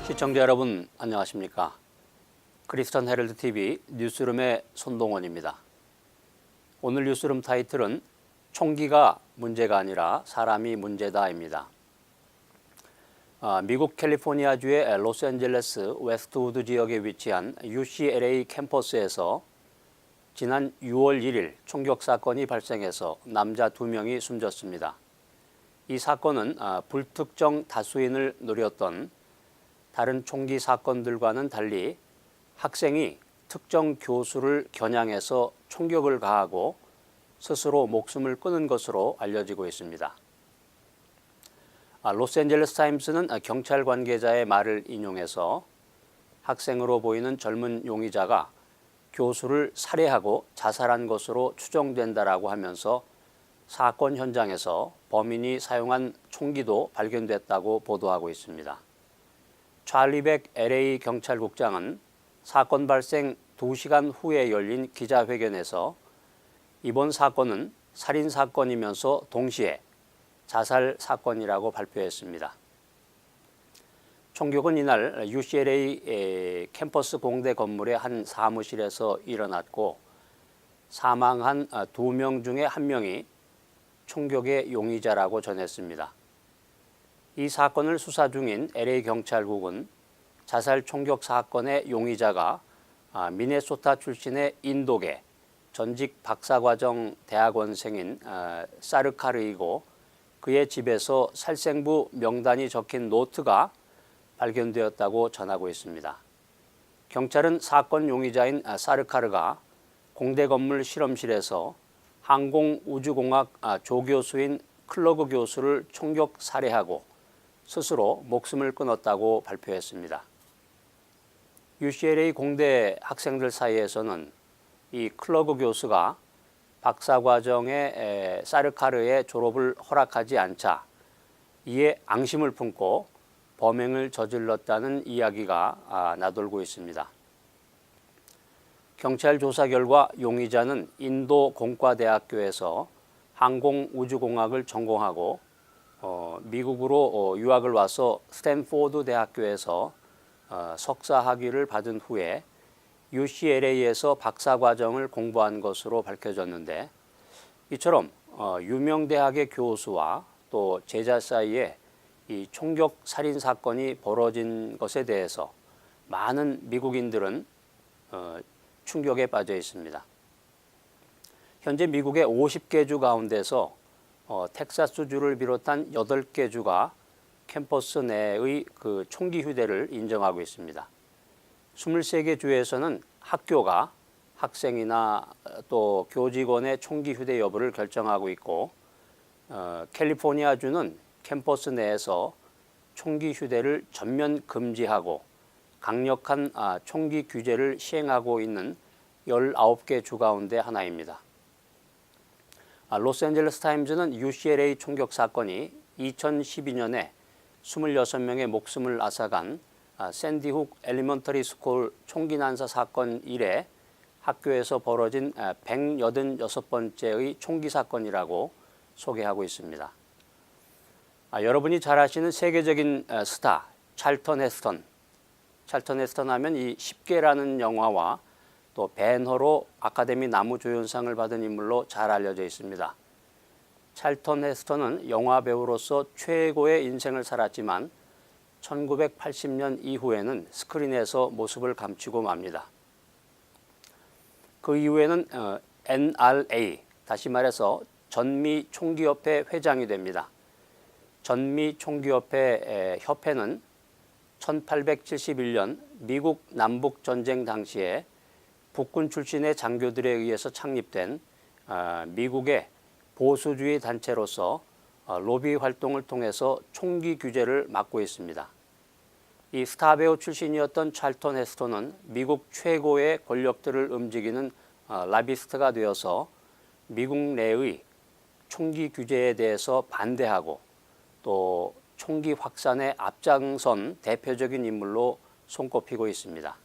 시청자 여러분 안녕하십니까? 크리스천 헤럴드 TV 뉴스룸의 손동원입니다. 오늘 뉴스룸 타이틀은 총기가 문제가 아니라 사람이 문제다입니다. 미국 캘리포니아주의 로스앤젤레스 웨스트우드 지역에 위치한 UCLA 캠퍼스에서 지난 6월 1일 총격 사건이 발생해서 남자 2명이 숨졌습니다. 이 사건은 불특정 다수인을 노렸던 다른 총기 사건들과는 달리 학생이 특정 교수를 겨냥해서 총격을 가하고 스스로 목숨을 끊은 것으로 알려지고 있습니다. 로스앤젤레스 타임스는 경찰 관계자의 말을 인용해서 학생으로 보이는 젊은 용의자가 교수를 살해하고 자살한 것으로 추정된다라고 하면서 사건 현장에서 범인이 사용한 총기도 발견됐다고 보도하고 있습니다. 찰리백 LA 경찰국장은 사건 발생 2시간 후에 열린 기자회견에서 이번 사건은 살인 사건이면서 동시에 자살 사건이라고 발표했습니다. 총격은 이날 UCLA 캠퍼스 공대 건물의 한 사무실에서 일어났고 사망한 2명 중에 1명이 총격의 용의자라고 전했습니다. 이 사건을 수사 중인 LA 경찰국은 자살 총격 사건의 용의자가 미네소타 출신의 인도계 전직 박사과정 대학원생인 사르카르이고 그의 집에서 살생부 명단이 적힌 노트가 발견되었다고 전하고 있습니다. 경찰은 사건 용의자인 사르카르가 공대 건물 실험실에서 항공우주공학 조교수인 클러그 교수를 총격 살해하고 스스로 목숨을 끊었다고 발표했습니다. UCLA 공대 학생들 사이에서는 이 클러그 교수가 박사과정의 사르카르의 졸업을 허락하지 않자 이에 앙심을 품고 범행을 저질렀다는 이야기가 나돌고 있습니다. 경찰 조사 결과 용의자는 인도 공과대학교에서 항공우주공학을 전공하고 미국으로 유학을 와서 스탠포드 대학교에서 석사 학위를 받은 후에 UCLA에서 박사과정을 공부한 것으로 밝혀졌는데 이처럼 유명 대학의 교수와 또 제자 사이에 이 총격 살인 사건이 벌어진 것에 대해서 많은 미국인들은 충격에 빠져 있습니다. 현재 미국의 50개 주 가운데서 텍사스주를 비롯한 8개 주가 캠퍼스 내의 그 총기 휴대를 인정하고 있습니다. 23개 주에서는 학교가 학생이나 또 교직원의 총기 휴대 여부를 결정하고 있고 캘리포니아주는 캠퍼스 내에서 총기 휴대를 전면 금지하고 강력한 총기 규제를 시행하고 있는 19개 주 가운데 하나입니다. 로스앤젤레스 타임즈는 UCLA 총격 사건이 2012년에 26명의 목숨을 앗아간 샌디훅 엘리먼터리 스쿨 총기 난사 사건 이래 학교에서 벌어진 186번째의 총기 사건이라고 소개하고 있습니다. 여러분이 잘 아시는 세계적인 스타 찰턴 헤스턴 하면 이 10개라는 영화와 또 벤허로 아카데미 나무조연상을 받은 인물로 잘 알려져 있습니다. 찰턴 헤스턴은 영화 배우로서 최고의 인생을 살았지만 1980년 이후에는 스크린에서 모습을 감추고 맙니다. 그 이후에는 NRA, 다시 말해서 전미 총기협회 회장이 됩니다. 전미 총기협회 협회는 1871년 미국 남북전쟁 당시에 북군 출신의 장교들에 의해서 창립된 미국의 보수주의 단체로서 로비 활동을 통해서 총기 규제를 막고 있습니다. 이 스타 배우 출신이었던 찰턴 헤스턴은 미국 최고의 권력들을 움직이는 라비스트가 되어서 미국 내의 총기 규제에 대해서 반대하고 또 총기 확산에 앞장선 대표적인 인물로 손꼽히고 있습니다.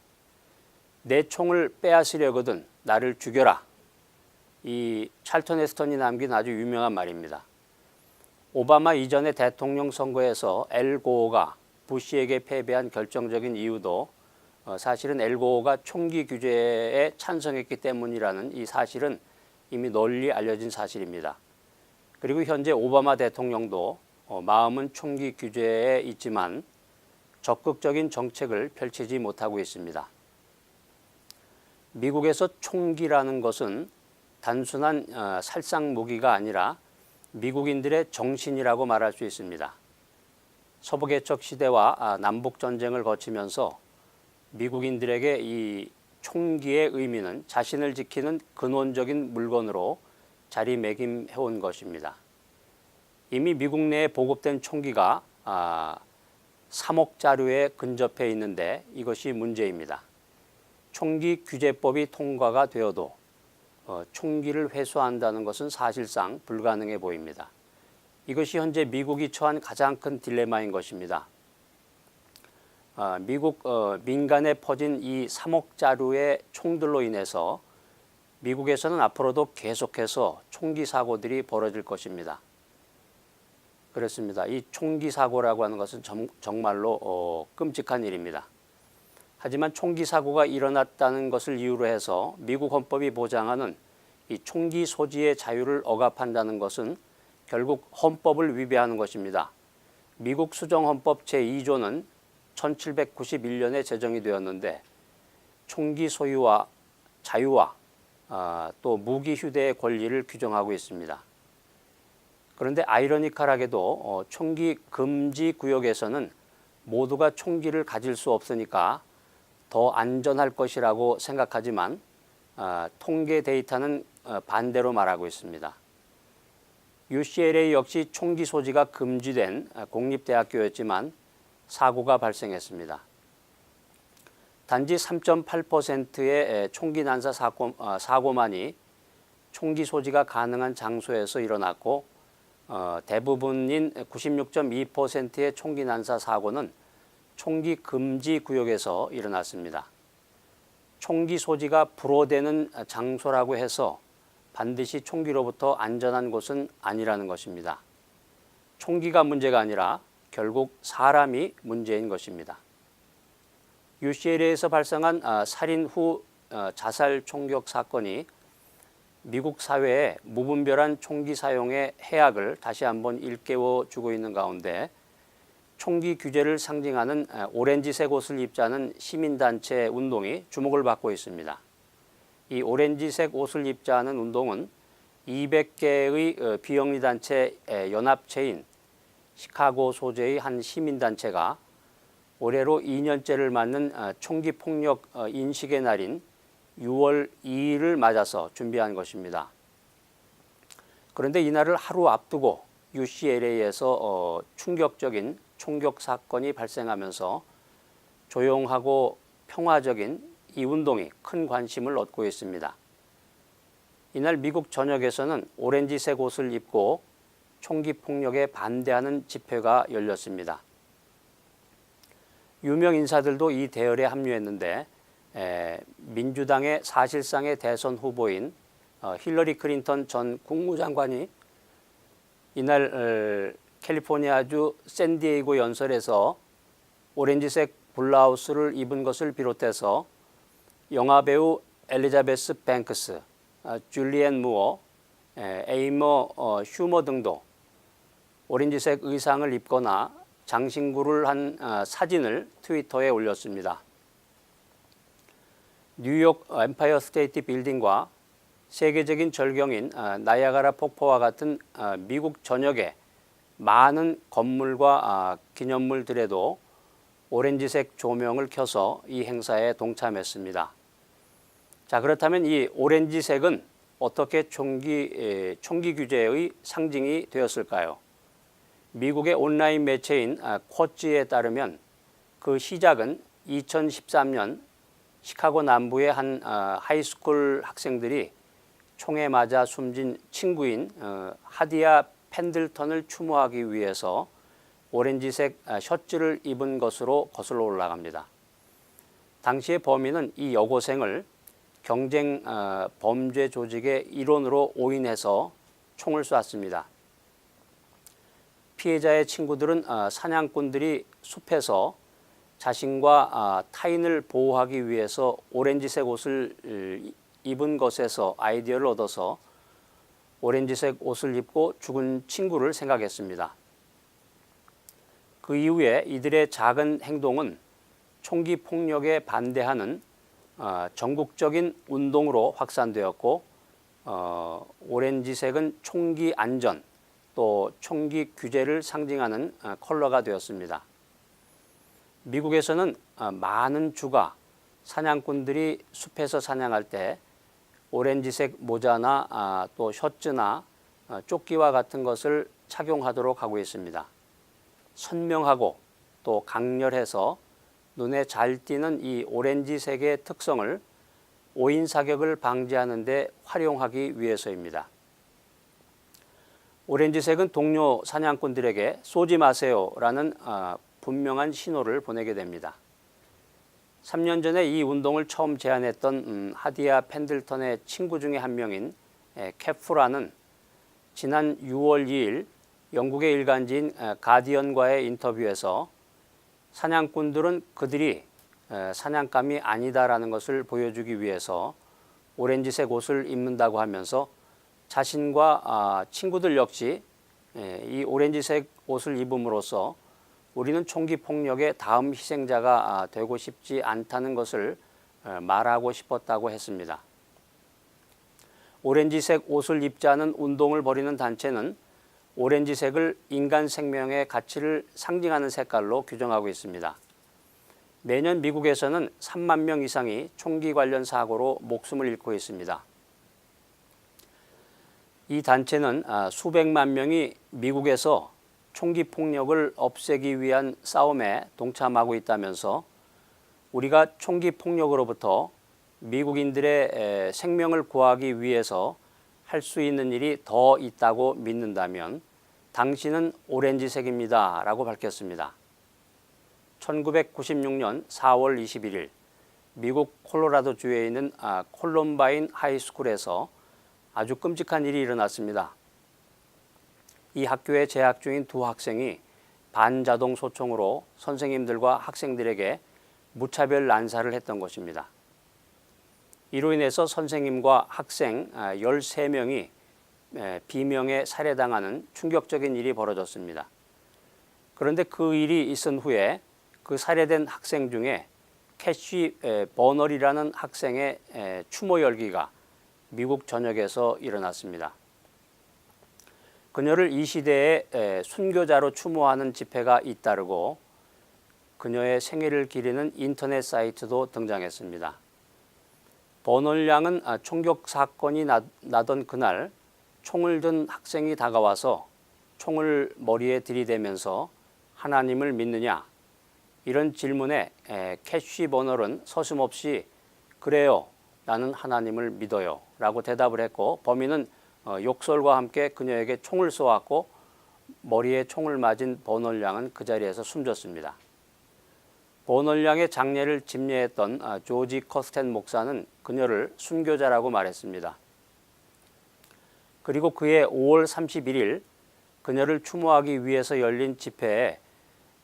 내 총을 빼앗으려거든 나를 죽여라. 이 찰턴 헤스턴이 남긴 아주 유명한 말입니다. 오바마 이전의 대통령 선거에서 엘 고어가 부시에게 패배한 결정적인 이유도 사실은 엘고어가 총기 규제에 찬성했기 때문이라는 이 사실은 이미 널리 알려진 사실입니다. 그리고 현재 오바마 대통령도 마음은 총기 규제에 있지만 적극적인 정책을 펼치지 못하고 있습니다. 미국에서 총기라는 것은 단순한 살상 무기가 아니라 미국인들의 정신이라고 말할 수 있습니다. 서부개척 시대와 남북전쟁을 거치면서 미국인들에게 이 총기의 의미는 자신을 지키는 근원적인 물건으로 자리매김해온 것입니다. 이미 미국 내에 보급된 총기가 3억 자루에 근접해 있는데 이것이 문제입니다. 총기 규제법이 통과가 되어도 총기를 회수한다는 것은 사실상 불가능해 보입니다. 이것이 현재 미국이 처한 가장 큰 딜레마인 것입니다. 미국 민간에 퍼진 이 3억 자루의 총들로 인해서 미국에서는 앞으로도 계속해서 총기 사고들이 벌어질 것입니다. 그렇습니다. 이 총기 사고라고 하는 것은 정말로 끔찍한 일입니다. 하지만 총기 사고가 일어났다는 것을 이유로 해서 미국 헌법이 보장하는 이 총기 소지의 자유를 억압한다는 것은 결국 헌법을 위배하는 것입니다. 미국 수정헌법 제2조는 1791년에 제정이 되었는데 총기 소유와 자유와 또 무기 휴대의 권리를 규정하고 있습니다. 그런데 아이러니컬하게도 총기 금지 구역에서는 모두가 총기를 가질 수 없으니까 더 안전할 것이라고 생각하지만 통계 데이터는 반대로 말하고 있습니다. UCLA 역시 총기 소지가 금지된 공립대학교였지만 사고가 발생했습니다. 단지 3.8%의 총기 난사 사고만이 총기 소지가 가능한 장소에서 일어났고 대부분인 96.2%의 총기 난사 사고는 총기 금지 구역에서 일어났습니다. 총기 소지가 불허되는 장소라고 해서 반드시 총기로부터 안전한 곳은 아니라는 것입니다. 총기가 문제가 아니라 결국 사람이 문제인 것입니다. UCLA에서 발생한 살인 후 자살 총격 사건이 미국 사회에 무분별한 총기 사용의 해악을 다시 한번 일깨워 주고 있는 가운데 총기 규제를 상징하는 오렌지색 옷을 입자는 시민단체 운동이 주목을 받고 있습니다. 이 오렌지색 옷을 입자는 운동은 200개의 비영리단체 연합체인 시카고 소재의 한 시민단체가 올해로 2년째를 맞는 총기 폭력 인식의 날인 6월 2일을 맞아서 준비한 것입니다. 그런데 이날을 하루 앞두고 UCLA에서 충격적인 총격 사건이 발생하면서 조용하고 평화적인 이 운동이 큰 관심을 얻고 있습니다. 이날 미국 전역에서는 오렌지색 옷을 입고 총기 폭력에 반대하는 집회가 열렸습니다. 유명 인사들도 이 대열에 합류했는데 민주당의 사실상의 대선 후보인 힐러리 클린턴 전 국무장관이 이날 캘리포니아주 샌디에이고 연설에서 오렌지색 블라우스를 입은 것을 비롯해서 영화배우 엘리자베스 뱅크스, 줄리앤 무어, 에이머 슈머 등도 오렌지색 의상을 입거나 장신구를 한 사진을 트위터에 올렸습니다. 뉴욕 엠파이어 스테이트 빌딩과 세계적인 절경인 나이아가라 폭포와 같은 미국 전역의 많은 건물과 기념물들에도 오렌지색 조명을 켜서 이 행사에 동참했습니다. 자, 그렇다면 이 오렌지색은 어떻게 총기 규제의 상징이 되었을까요? 미국의 온라인 매체인 쿼츠에 따르면 그 시작은 2013년 시카고 남부의 한 하이스쿨 학생들이 총에 맞아 숨진 친구인 하디아 펜들턴을 추모하기 위해서 오렌지색 셔츠를 입은 것으로 거슬러 올라갑니다. 당시의 범인은 이 여고생을 경쟁 범죄 조직의 일원으로 오인해서 총을 쐈습니다. 피해자의 친구들은 사냥꾼들이 숲에서 자신과 타인을 보호하기 위해서 오렌지색 옷을 입은 것에서 아이디어를 얻어서 오렌지색 옷을 입고 죽은 친구를 생각했습니다. 그 이후에 이들의 작은 행동은 총기 폭력에 반대하는 전국적인 운동으로 확산되었고, 오렌지색은 총기 안전 또 총기 규제를 상징하는 컬러가 되었습니다. 미국에서는 많은 주가 사냥꾼들이 숲에서 사냥할 때 오렌지색 모자나 또 셔츠나 조끼와 같은 것을 착용하도록 하고 있습니다. 선명하고 또 강렬해서 눈에 잘 띄는 이 오렌지색의 특성을 오인 사격을 방지하는 데 활용하기 위해서입니다. 오렌지색은 동료 사냥꾼들에게 쏘지 마세요라는 분명한 신호를 보내게 됩니다. 3년 전에 이 운동을 처음 제안했던 하디아 펜들턴의 친구 중에 한 명인 캐프라는 지난 6월 2일 영국의 일간지인 가디언과의 인터뷰에서 사냥꾼들은 그들이 사냥감이 아니다라는 것을 보여주기 위해서 오렌지색 옷을 입는다고 하면서 자신과 친구들 역시 이 오렌지색 옷을 입음으로써 우리는 총기 폭력의 다음 희생자가 되고 싶지 않다는 것을 말하고 싶었다고 했습니다. 오렌지색 옷을 입지 않은 운동을 벌이는 단체는 오렌지색을 인간 생명의 가치를 상징하는 색깔로 규정하고 있습니다. 매년 미국에서는 3만 명 이상이 총기 관련 사고로 목숨을 잃고 있습니다. 이 단체는 수백만 명이 미국에서 총기 폭력을 없애기 위한 싸움에 동참하고 있다면서 우리가 총기 폭력으로부터 미국인들의 생명을 구하기 위해서 할 수 있는 일이 더 있다고 믿는다면 당신은 오렌지색입니다 라고 밝혔습니다. 1996년 4월 21일 미국 콜로라도주에 있는 콜럼바인 하이스쿨에서 아주 끔찍한 일이 일어났습니다. 이 학교에 재학 중인 두 학생이 반자동 소총으로 선생님들과 학생들에게 무차별 난사를 했던 것입니다. 이로 인해서 선생님과 학생 13명이 비명에 살해당하는 충격적인 일이 벌어졌습니다. 그런데 그 일이 있은 후에 그 살해된 학생 중에 캐시 버널이라는 학생의 추모 열기가 미국 전역에서 일어났습니다. 그녀를 이 시대에 순교자로 추모하는 집회가 잇따르고 그녀의 생애를 기리는 인터넷 사이트도 등장했습니다. 버널 양은 총격 사건이 나던 그날 총을 든 학생이 다가와서 총을 머리에 들이대면서 하나님을 믿느냐? 이런 질문에 캐시 버널은 서슴없이 그래요, 나는 하나님을 믿어요 라고 대답을 했고 범인은 욕설과 함께 그녀에게 총을 쏘았고 머리에 총을 맞은 버널 양은 그 자리에서 숨졌습니다. 버널 양의 장례를 집례했던 조지 커스텐 목사는 그녀를 순교자라고 말했습니다. 그리고 그해 5월 31일 그녀를 추모하기 위해서 열린 집회에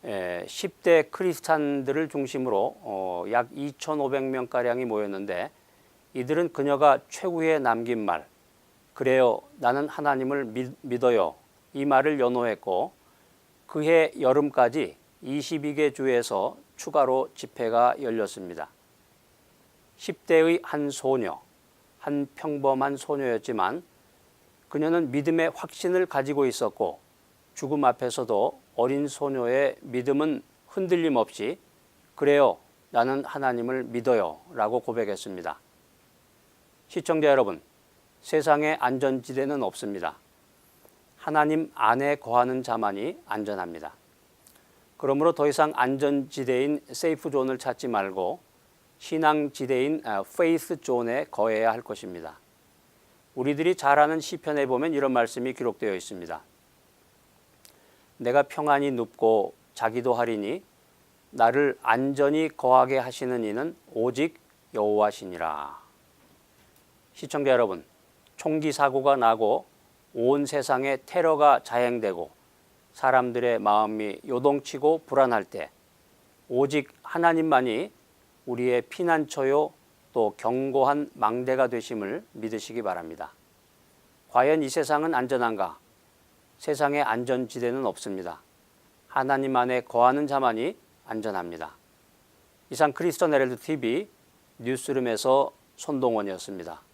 10대 크리스찬들을 중심으로 약 2,500명가량이 모였는데 이들은 그녀가 최후에 남긴 말, 그래요, 나는 하나님을 믿어요, 이 말을 연호했고 그해 여름까지 22개 주에서 추가로 집회가 열렸습니다. 10대의 한 소녀, 한 평범한 소녀였지만 그녀는 믿음의 확신을 가지고 있었고 죽음 앞에서도 어린 소녀의 믿음은 흔들림 없이 그래요, 나는 하나님을 믿어요 라고 고백했습니다. 시청자 여러분, 세상에 안전지대는 없습니다. 하나님 안에 거하는 자만이 안전합니다. 그러므로 더 이상 안전지대인 세이프 존을 찾지 말고 신앙지대인 페이스 존에 거해야 할 것입니다. 우리들이 잘 아는 시편에 보면 이런 말씀이 기록되어 있습니다. 내가 평안히 눕고 자기도 하리니 나를 안전히 거하게 하시는 이는 오직 여호와시니라. 시청자 여러분, 총기 사고가 나고 온 세상에 테러가 자행되고 사람들의 마음이 요동치고 불안할 때 오직 하나님만이 우리의 피난처요 또 견고한 망대가 되심을 믿으시기 바랍니다. 과연 이 세상은 안전한가? 세상에 안전지대는 없습니다. 하나님 안에 거하는 자만이 안전합니다. 이상 크리스천 헤럴드 TV 뉴스룸에서 손동원이었습니다.